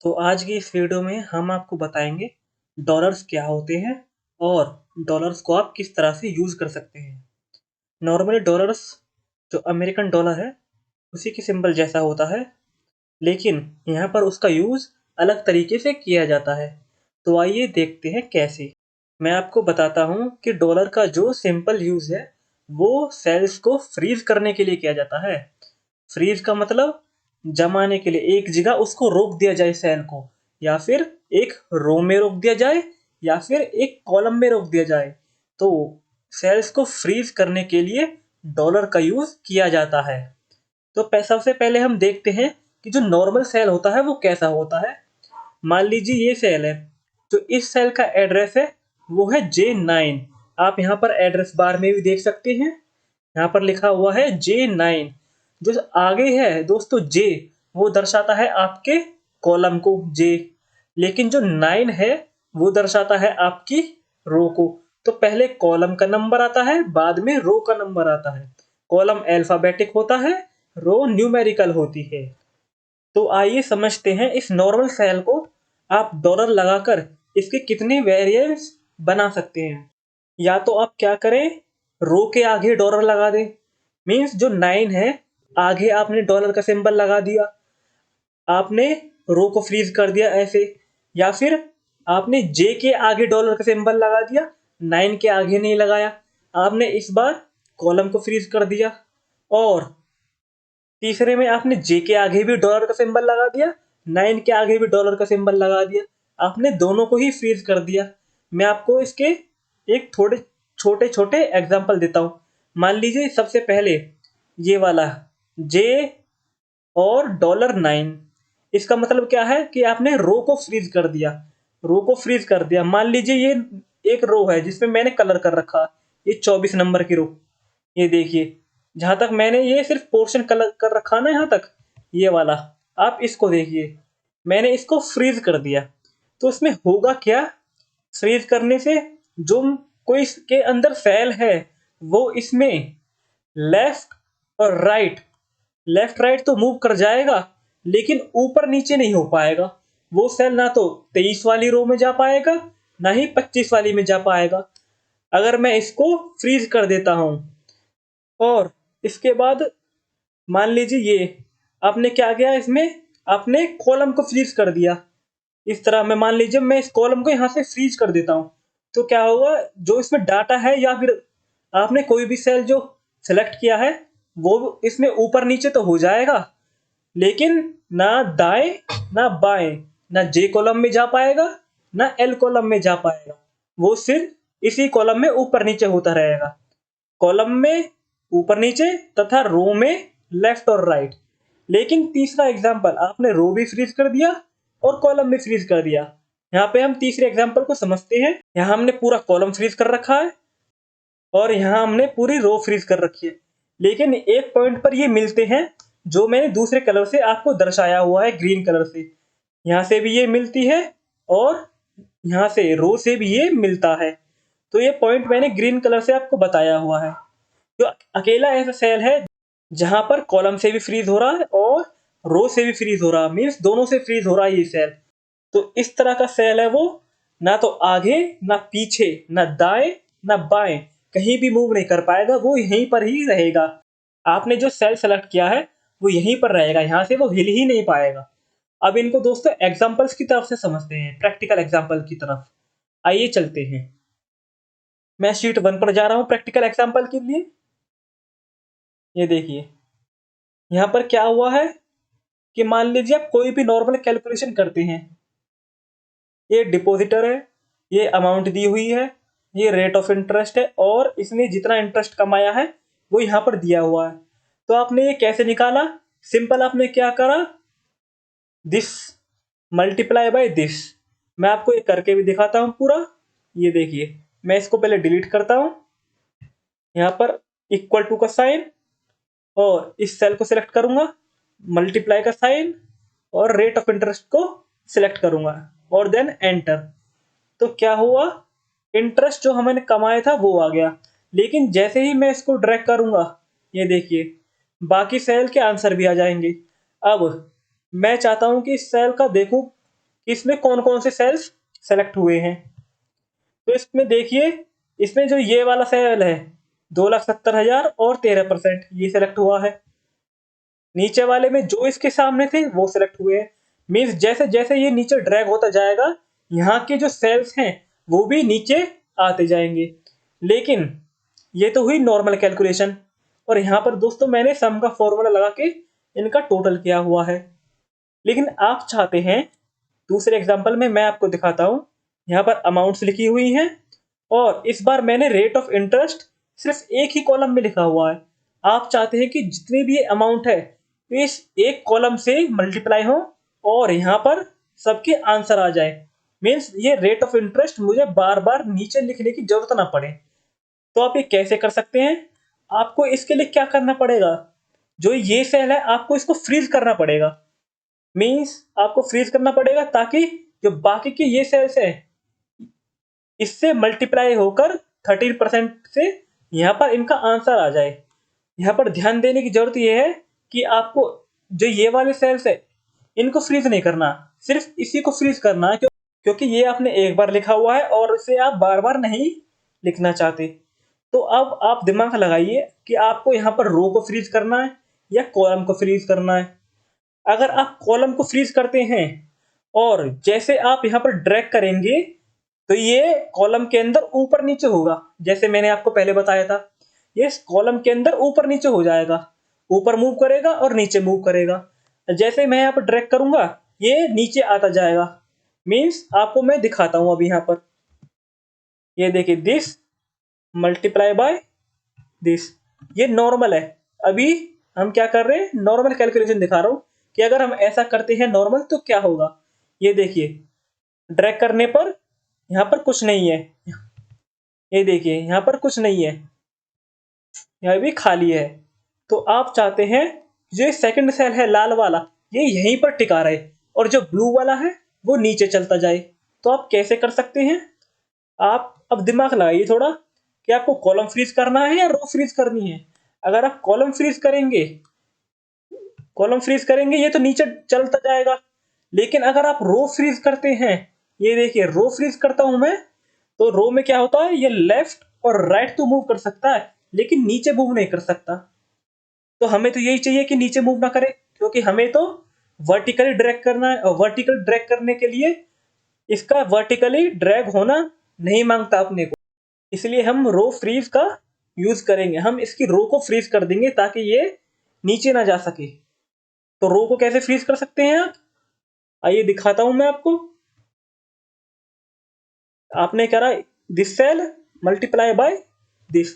तो आज की इस वीडियो में हम आपको बताएंगे डॉलर्स क्या होते हैं और डॉलर्स को आप किस तरह से यूज़ कर सकते हैं। नॉर्मली डॉलर्स जो अमेरिकन डॉलर है उसी की सिंबल जैसा होता है, लेकिन यहाँ पर उसका यूज़ अलग तरीके से किया जाता है। तो आइए देखते हैं कैसे। मैं आपको बताता हूँ कि डॉलर का जो सिंपल यूज़ है वो सेल्स को फ्रीज करने के लिए किया जाता है। फ्रीज का मतलब जमाने के लिए, एक जगह उसको रोक दिया जाए सेल को, या फिर एक रो में रोक दिया जाए, या फिर एक कॉलम में रोक दिया जाए। तो सेल्स को फ्रीज करने के लिए डॉलर का यूज किया जाता है। तो सबसे पहले हम देखते हैं कि जो नॉर्मल सेल होता है वो कैसा होता है। मान लीजिए ये सेल है, तो इस सेल का एड्रेस है वो है J9। आप यहाँ पर एड्रेस बार में भी देख सकते हैं, यहाँ पर लिखा हुआ है J9। जो आगे है दोस्तों J, वो दर्शाता है आपके कॉलम को J, लेकिन जो 9 है वो दर्शाता है आपकी रो को। तो पहले कॉलम का नंबर आता है, बाद में रो का नंबर आता है। कॉलम अल्फाबेटिक होता है, रो न्यूमेरिकल होती है। तो आइए समझते हैं इस नॉर्मल सेल को आप डॉलर लगाकर इसके कितने वेरिएंट्स बना सकते हैं। या तो आप क्या करें, रो के आगे डॉलर लगा दें, मीन्स जो 9 है आगे आपने डॉलर का सिंबल लगा दिया, आपने रो को फ्रीज कर दिया ऐसे। या फिर आपने जे के आगे डॉलर का सिंबल लगा दिया, 9 के आगे नहीं लगाया, आपने इस बार कॉलम को फ्रीज कर दिया। और तीसरे में आपने जे के आगे भी डॉलर का सिंबल लगा दिया, 9 के आगे भी डॉलर का सिंबल लगा दिया, आपने दोनों को ही फ्रीज कर दिया। मैं आपको इसके एक थोड़े छोटे छोटे एग्जाम्पल देता हूँ। मान लीजिए सबसे पहले ये वाला जे और $9, इसका मतलब क्या है कि आपने रो को फ्रीज कर दिया। रो को फ्रीज कर दिया, मान लीजिए ये एक रो है जिसमें मैंने कलर कर रखा, ये 24 नंबर की रो। ये देखिए, जहां तक मैंने ये सिर्फ पोर्शन कलर कर रखा ना, यहाँ तक ये वाला, आप इसको देखिए, मैंने इसको फ्रीज कर दिया। तो इसमें होगा क्या, फ्रीज करने से जो कोई इसके अंदर सेल है वो इसमें लेफ्ट और राइट, लेफ्ट राइट तो मूव कर जाएगा, लेकिन ऊपर नीचे नहीं हो पाएगा। वो सेल ना तो 23 वाली रो में जा पाएगा, ना ही 25 वाली में जा पाएगा। अगर मैं इसको फ्रीज कर देता हूं और इसके बाद मान लीजिए ये, आपने क्या किया इसमें, आपने कॉलम को फ्रीज कर दिया। इस तरह मैं मान लीजिए मैं इस कॉलम को यहाँ से फ्रीज कर देता हूँ, तो क्या होगा, जो इसमें डाटा है या फिर आपने कोई भी सेल जो सेलेक्ट किया है वो इसमें ऊपर नीचे तो हो जाएगा, लेकिन ना दाएं ना बाएं, ना जे कॉलम में जा पाएगा ना एल कॉलम में जा पाएगा। वो सिर्फ इसी कॉलम में ऊपर नीचे होता रहेगा, कॉलम में ऊपर नीचे तथा रो में लेफ्ट और राइट। लेकिन तीसरा एग्जाम्पल, आपने रो भी फ्रीज कर दिया और कॉलम भी फ्रीज कर दिया। यहाँ पे हम तीसरे एग्जाम्पल को समझते हैं। यहाँ हमने पूरा कॉलम फ्रीज कर रखा है और यहाँ हमने पूरी रो फ्रीज कर रखी है, लेकिन एक पॉइंट पर ये मिलते हैं जो मैंने दूसरे कलर से आपको दर्शाया हुआ है, ग्रीन कलर से। यहाँ से भी ये मिलती है और यहाँ से रो से भी ये मिलता है। तो ये पॉइंट मैंने ग्रीन कलर से आपको बताया हुआ है। तो अकेला ऐसा सेल है जहां पर कॉलम से भी फ्रीज हो रहा है और रो से भी फ्रीज हो रहा है, मीन्स दोनों से फ्रीज हो रहा है ये सेल। तो इस तरह का सेल है वो, ना तो आगे ना पीछे ना दाएं ना बाएं, कहीं भी मूव नहीं कर पाएगा, वो यहीं पर ही रहेगा। आपने जो सेल सेलेक्ट किया है वो यहीं पर रहेगा, यहाँ से वो हिल ही नहीं पाएगा। अब इनको दोस्तों एग्जाम्पल्स की तरफ से समझते हैं, प्रैक्टिकल एग्जाम्पल की तरफ। आइए चलते हैं, मैं शीट 1 पर जा रहा हूँ प्रैक्टिकल एग्जाम्पल के लिए। ये देखिए, यहाँ पर क्या हुआ है कि मान लीजिए आप कोई भी नॉर्मल कैलकुलेशन करते हैं। ये डिपॉजिटर है, ये अमाउंट दी हुई है, ये रेट ऑफ इंटरेस्ट है और इसने जितना इंटरेस्ट कमाया है वो यहाँ पर दिया हुआ है। तो आपने ये कैसे निकाला, सिंपल आपने क्या करा, दिस मल्टीप्लाई बाय दिस। मैं आपको ये करके भी दिखाता हूँ पूरा। ये देखिए, मैं इसको पहले डिलीट करता हूँ, यहाँ पर इक्वल टू का साइन और इस सेल को सिलेक्ट करूंगा, मल्टीप्लाई का साइन और रेट ऑफ इंटरेस्ट को सिलेक्ट करूंगा और देन एंटर। तो क्या हुआ, इंटरेस्ट जो हमने कमाया था वो आ गया। लेकिन जैसे ही मैं इसको ड्रैग करूंगा, ये देखिए, बाकी सेल के आंसर भी आ जाएंगे। अब मैं चाहता हूं कि इस सेल का देखूं कि इसमें कौन कौन से सेल्स सेलेक्ट हुए हैं। तो इसमें देखिए, इसमें जो ये वाला सेल है 2,70,000 और 13% ये सेलेक्ट हुआ है। नीचे वाले में जो इसके सामने थे वो सेलेक्ट हुए हैं। मीन्स जैसे जैसे ये नीचे ड्रैग होता जाएगा, यहाँ के जो सेल्स हैं वो भी नीचे आते जाएंगे। लेकिन ये तो हुई नॉर्मल कैलकुलेशन, और यहाँ पर दोस्तों मैंने सम का फॉर्मूला लगा के इनका टोटल किया हुआ है। लेकिन आप चाहते हैं, दूसरे एग्जांपल में मैं आपको दिखाता हूँ, यहाँ पर अमाउंट्स लिखी हुई हैं और इस बार मैंने रेट ऑफ इंटरेस्ट सिर्फ एक ही कॉलम में लिखा हुआ है। आप चाहते हैं कि जितनी भी अमाउंट है इस एक कॉलम से मल्टीप्लाई हो और यहाँ पर सबके आंसर आ जाए। मीन्स ये रेट ऑफ इंटरेस्ट मुझे बार बार नीचे लिखने की जरूरत ना पड़े। तो आप ये कैसे कर सकते हैं? आपको इसके लिए क्या करना पड़ेगा, जो ये सेल है आपको इसको फ्रीज करना पड़ेगा। मीन्स आपको फ्रीज करना पड़ेगा ताकि जो बाकी के ये सेल्स है इससे मल्टीप्लाई होकर 13% से यहाँ पर इनका आंसर आ जाए। यहाँ पर ध्यान देने की जरूरत यह है कि आपको जो ये वाले सेल्स है इनको फ्रीज नहीं करना, सिर्फ इसी को फ्रीज करना है, क्योंकि ये आपने एक बार लिखा हुआ है और इसे आप बार बार नहीं लिखना चाहते। तो अब आप दिमाग लगाइए कि आपको यहाँ पर रो को फ्रीज करना है या कॉलम को फ्रीज करना है। अगर आप कॉलम को फ्रीज करते हैं और जैसे आप यहाँ पर ड्रैग करेंगे तो ये कॉलम के अंदर ऊपर नीचे होगा, जैसे मैंने आपको पहले बताया था। ये कॉलम के अंदर ऊपर नीचे हो जाएगा, ऊपर मूव करेगा और नीचे मूव करेगा। जैसे मैं यहाँ पर ड्रैग करूंगा ये नीचे आता जाएगा। मीन्स आपको मैं दिखाता हूं अभी यहाँ पर, ये देखिए दिस मल्टीप्लाई बाय दिस, ये नॉर्मल है। अभी हम क्या कर रहे हैं, नॉर्मल कैलकुलेशन दिखा रहा हूं कि अगर हम ऐसा करते हैं नॉर्मल तो क्या होगा। ये देखिए ड्रैग करने पर यहाँ पर कुछ नहीं है, ये देखिए यहाँ पर कुछ नहीं है, यह भी खाली है। तो आप चाहते हैं जो सेकंड सेल है लाल वाला ये यहीं पर टिका रहे और जो ब्लू वाला है वो नीचे चलता जाए। तो आप कैसे कर सकते हैं? आप अब दिमाग लगाइए थोड़ा कि आपको कॉलम फ्रीज करना है या रो फ्रीज करनी है। अगर आप कॉलम फ्रीज करेंगे ये तो नीचे चलता जाएगा। लेकिन अगर आप रो फ्रीज करते हैं, ये देखिए रो फ्रीज करता हूं मैं, तो रो में क्या होता है, ये लेफ्ट और राइट तो मूव कर सकता है लेकिन नीचे मूव नहीं कर सकता। तो हमें तो यही चाहिए कि नीचे मूव ना करे, क्योंकि हमें तो वर्टिकली ड्रैग करना है और वर्टिकल ड्रैग करने के लिए इसका वर्टिकली ड्रैग होना नहीं मांगता अपने को। इसलिए हम रो फ्रीज का यूज करेंगे, हम इसकी रो को फ्रीज कर देंगे ताकि ये नीचे ना जा सके। तो रो को कैसे फ्रीज कर सकते हैं आप, आइए दिखाता हूं मैं आपको। आपने करा this cell multiply by this.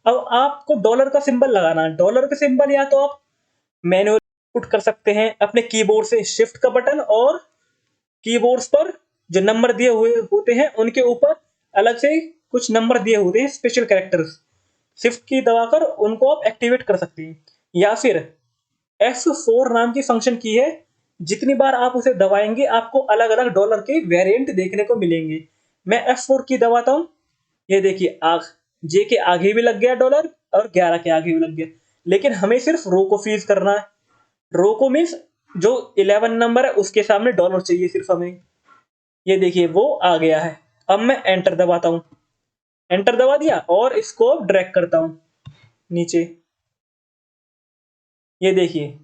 अब आपको डॉलर का सिंबल लगाना है। डॉलर का सिंबल या तो आप मैनुअल पुट कर सकते हैं अपने कीबोर्ड से, शिफ्ट का बटन और कीबोर्ड्स पर जो नंबर दिए हुए होते हैं उनके ऊपर अलग से कुछ नंबर दिए होते हैं, स्पेशल कैरेक्टर्स, शिफ्ट की दबाकर उनको आप एक्टिवेट कर सकते हैं। या फिर F4 नाम की फंक्शन की है, जितनी बार आप उसे दबाएंगे आपको अलग अलग डॉलर के वेरिएंट देखने को मिलेंगे। मैं F4 की दबाता हूं, ये देखिए जे के आगे भी लग गया डॉलर और 11 के आगे भी लग गया। लेकिन हमें सिर्फ रो को फ्रीज करना है। रो को मीन्स जो 11 नंबर है उसके सामने डॉलर चाहिए सिर्फ हमें। ये देखिए वो आ गया है। अब मैं एंटर दबाता हूं, एंटर दबा दिया और इसको ड्रैग करता हूं नीचे। ये देखिए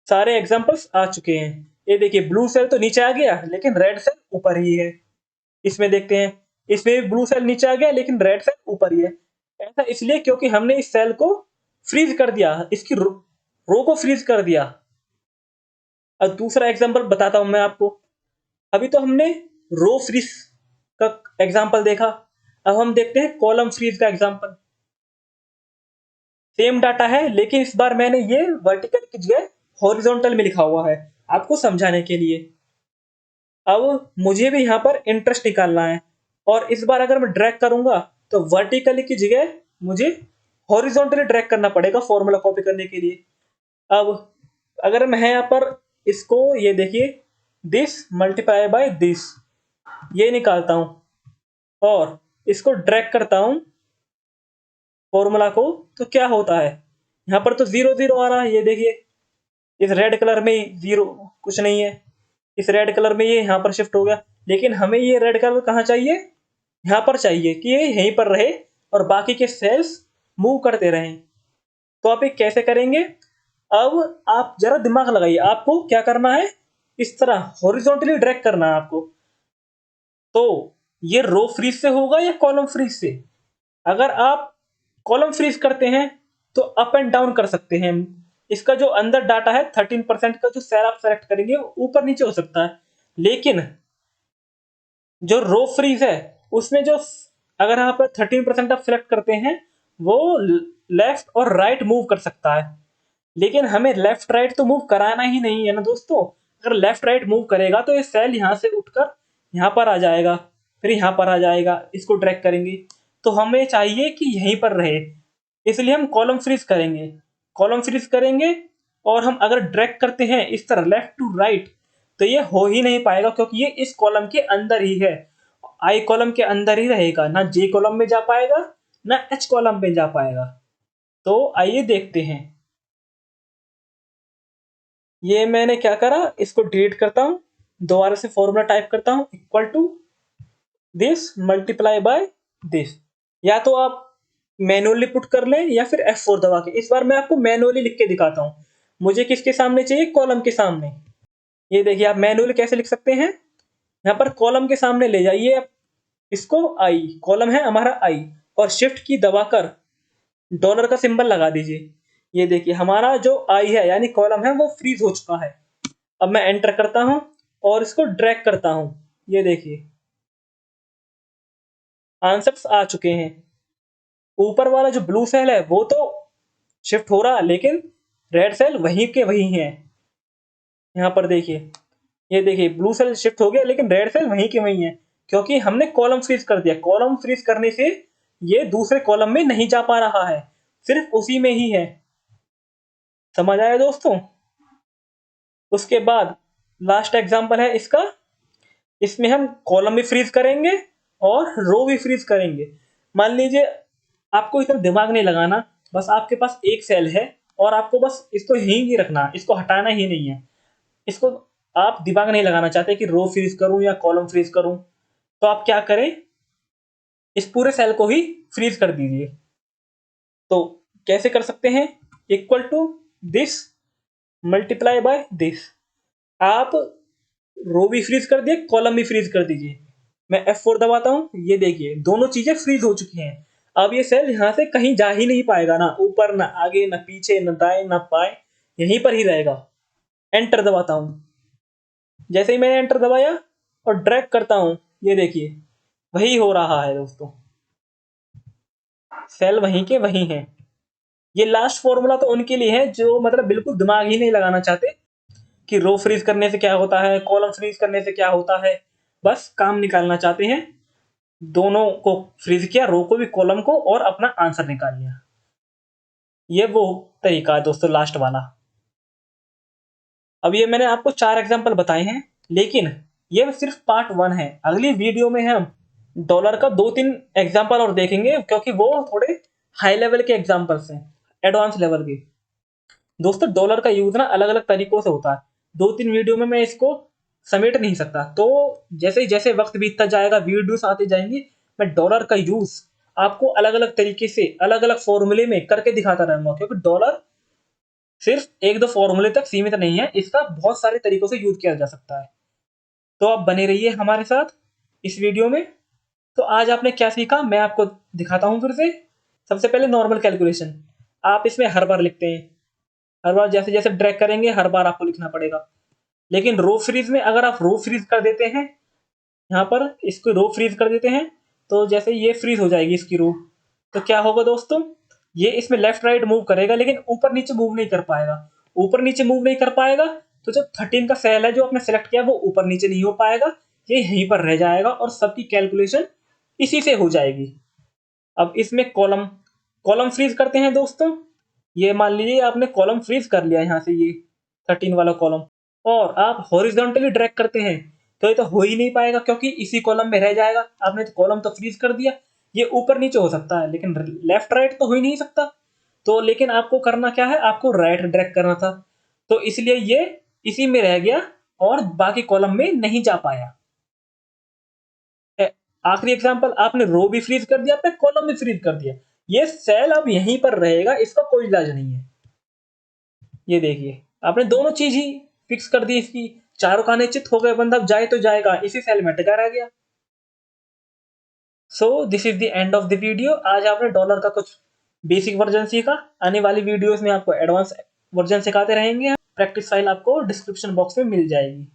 सारे एग्जांपल्स आ चुके हैं। ये देखिए ब्लू सेल तो नीचे आ गया लेकिन रेड सेल ऊपर ही है। इसमें देखते हैं, इसमें भी ब्लू सेल नीचे आ गया लेकिन रेड सेल ऊपर ही है। ऐसा इसलिए क्योंकि हमने इस सेल को फ्रीज कर दिया, इसकी रो को फ्रीज कर दिया। अब दूसरा एग्जांपल बताता हूं मैं आपको। अभी तो हमने रो फ्रीज का एग्जांपल देखा, अब हम देखते हैं कॉलम फ्रीज का एग्जांपल। सेम डाटा है लेकिन इस बार मैंने ये वर्टिकल की जगह हॉरिजॉन्टल में लिखा हुआ है आपको समझाने के लिए। अब मुझे भी यहाँ पर इंटरेस्ट निकालना है और इस बार अगर मैं ड्रैग करूंगा तो वर्टिकली की जगह मुझे हॉरिजॉन्टली ड्रैग करना पड़ेगा फॉर्मूला कॉपी करने के लिए। अब अगर मैं यहाँ पर इसको, ये देखिए दिस मल्टीप्लाई बाय दिस, ये निकालता हूं और इसको ड्रैग करता हूं फॉर्मूला को, तो क्या होता है, यहाँ पर तो 0 0 आ रहा है। ये देखिए इस रेड कलर में 0 कुछ नहीं है, इस रेड कलर में ये यहाँ पर शिफ्ट हो गया, लेकिन हमें ये रेड कलर कहाँ चाहिए, यहाँ पर चाहिए कि ये यहीं पर रहे और बाकी के सेल्स मूव करते रहें। तो आप ये कैसे करेंगे? अब आप जरा दिमाग लगाइए, आपको क्या करना है, इस तरह हॉरिजॉन्टली ड्रैग करना है आपको। तो ये रो फ्रीज से होगा या कॉलम फ्रीज से? अगर आप कॉलम फ्रीज करते हैं तो अप एंड डाउन कर सकते हैं। इसका जो अंदर डाटा है 13% का जो सेल आप सेलेक्ट करेंगे वो ऊपर नीचे हो सकता है, लेकिन जो रो फ्रीज है उसमें जो अगर आप 13% आप सेलेक्ट करते हैं वो लेफ्ट और राइट मूव कर सकता है, लेकिन हमें लेफ्ट राइट तो मूव कराना ही नहीं है ना दोस्तों। अगर लेफ्ट राइट मूव करेगा तो ये सेल यहाँ से उठकर यहाँ पर आ जाएगा, फिर यहाँ पर आ जाएगा, इसको ड्रैग करेंगे। तो हमें चाहिए कि यहीं पर रहे, इसलिए हम कॉलम फ्रीज करेंगे। कॉलम फ्रीज करेंगे और हम अगर ड्रैग करते हैं इस तरह लेफ्ट टू राइट तो ये हो ही नहीं पाएगा, क्योंकि ये इस कॉलम के अंदर ही है, आई कॉलम के अंदर ही रहेगा, ना जे कॉलम में जा पाएगा ना एच कॉलम में जा पाएगा। तो आइए देखते हैं। ये मैंने क्या करा, इसको डिलीट करता हूं, दोबारा से फॉर्मूला टाइप करता हूं, equal to this multiply by this. या तो आप मैनुअली पुट कर लें या फिर F4 दबा के। इस बार मैं आपको मैनुअली लिख के दिखाता हूं, मुझे किसके सामने चाहिए, कॉलम के सामने। ये देखिए आप मैनुअली कैसे लिख सकते हैं, यहाँ पर कॉलम के सामने ले जाइए आप इसको, आई कॉलम है हमारा आई, और शिफ्ट की दबाकर डॉलर का सिंबल लगा दीजिए। ये देखिए हमारा जो आई है यानी कॉलम है वो फ्रीज हो चुका है। अब मैं एंटर करता हूं और इसको ड्रैग करता हूं, ये देखिए आंसर्स आ चुके हैं। ऊपर वाला जो ब्लू सेल है वो तो शिफ्ट हो रहा है, लेकिन रेड सेल वहीं के वहीं है। यहाँ पर देखिए, ये देखिए ब्लू सेल शिफ्ट हो गया लेकिन रेड सेल वहीं के वहीं है, क्योंकि हमने कॉलम फ्रीज कर दिया। कॉलम फ्रीज करने से ये दूसरे कॉलम में नहीं जा पा रहा है, सिर्फ उसी में ही है। समझ आया दोस्तों? उसके बाद लास्ट एग्जांपल है इसका, इसमें हम कॉलम भी फ्रीज करेंगे और रो भी फ्रीज करेंगे। मान लीजिए आपको इतना दिमाग नहीं लगाना, बस आपके पास एक सेल है और आपको बस इसको यहीं ही रखना, इसको हटाना ही नहीं है। इसको आप दिमाग नहीं लगाना चाहते कि रो फ्रीज करूं या कॉलम फ्रीज करूं, तो आप क्या करें, इस पूरे सेल को ही फ्रीज कर दीजिए। तो कैसे कर सकते हैं, equal to this multiply by this. आप रो भी फ्रीज कर दिए, कॉलम भी फ्रीज कर दीजिए। मैं F4 दबाता हूं, ये देखिए दोनों चीजें फ्रीज हो चुकी हैं। अब ये सेल यहां से कहीं जा ही नहीं पाएगा, ना ऊपर ना आगे ना पीछे ना दाएं ना बाएं, यहीं पर ही रहेगा। एंटर दबाता हूं, जैसे ही मैंने एंटर दबाया और ड्रैग करता हूं, ये देखिए वही हो रहा है दोस्तों, सेल वहीं के वहीं है। ये लास्ट फॉर्मूला तो उनके लिए है जो मतलब बिल्कुल दिमाग ही नहीं लगाना चाहते कि रो फ्रीज करने से क्या होता है, कॉलम फ्रीज करने से क्या होता है, बस काम निकालना चाहते हैं। दोनों को फ्रीज किया, रो को भी कॉलम को, और अपना आंसर निकाल लिया। ये वो तरीका है दोस्तों लास्ट वाला। अब ये मैंने आपको 4 एग्जांपल बताए हैं, लेकिन ये सिर्फ पार्ट 1 है। अगली वीडियो में हम डॉलर का 2-3 एग्जांपल और देखेंगे, क्योंकि वो थोड़े हाई लेवल के एग्जांपल्स हैं, एडवांस लेवल के। दोस्तों डॉलर का यूज ना अलग अलग तरीकों से होता है, 2-3 वीडियो में मैं इसको समेट नहीं सकता। तो जैसे जैसे वक्त बीतता जाएगा, वीडियोस आते जाएंगे, मैं डॉलर का यूज आपको अलग अलग तरीके से अलग अलग फॉर्मूले में करके दिखाता रहूंगा, क्योंकि डॉलर सिर्फ 1-2 फॉर्मूले तक सीमित नहीं है, इसका बहुत सारे तरीकों से यूज किया जा सकता है। तो आप बने रहिए हमारे साथ इस वीडियो में। तो आज आपने क्या सीखा मैं आपको दिखाता हूं फिर से। सबसे पहले नॉर्मल कैलकुलेशन, आप इसमें हर बार लिखते हैं, हर बार जैसे जैसे ड्रैग करेंगे हर बार आपको लिखना पड़ेगा। लेकिन रो फ्रीज में अगर आप रो फ्रीज कर देते हैं, यहाँ पर इसको रो फ्रीज कर देते हैं, तो जैसे ये फ्रीज हो जाएगी इसकी रो, तो क्या होगा दोस्तों, ये इसमें लेफ्ट राइट मूव करेगा लेकिन ऊपर नीचे मूव नहीं कर पाएगा। ऊपर नीचे मूव नहीं कर पाएगा तो जो 13 का सेल है जो आपने सेलेक्ट किया वो ऊपर नीचे नहीं हो पाएगा, ये यहीं पर रह जाएगा और सबकी कैलकुलेशन इसी से हो जाएगी। अब इसमें कॉलम कॉलम फ्रीज करते हैं दोस्तों। ये मान लीजिए आपने कॉलम फ्रीज कर लिया यहाँ से, ये 13 वाला कॉलम, और आप हॉरिजॉन्टली ड्रैग करते हैं तो ये तो हो ही नहीं पाएगा, क्योंकि इसी कॉलम में रह जाएगा। आपने तो कॉलम तो फ्रीज कर दिया, ये ऊपर नीचे हो सकता है लेकिन लेफ्ट राइट तो हो ही नहीं सकता। तो लेकिन आपको करना क्या है, आपको राइट ड्रैग करना था, तो इसलिए ये इसी में रह गया और बाकी कॉलम में नहीं जा पाया। आखिरी एग्जांपल, आपने रो भी फ्रीज कर दिया, आपने कॉलम भी फ्रीज कर दिया, ये सेल अब यहीं पर रहेगा, इसका कोई इलाज नहीं है। ये देखिए, आपने दोनों चीज ही फिक्स कर दी इसकी, चारों खाने चित हो गए, बंदा अब जाए तो जाएगा, इसी सेल में टिका रह गया। So this is the end of the video. आज आपने डॉलर का कुछ बेसिक वर्जन सीखा। आने वाली वीडियोस में आपको एडवांस वर्जन सिखाते रहेंगे। प्रैक्टिस फाइल आपको डिस्क्रिप्शन बॉक्स में मिल जाएगी।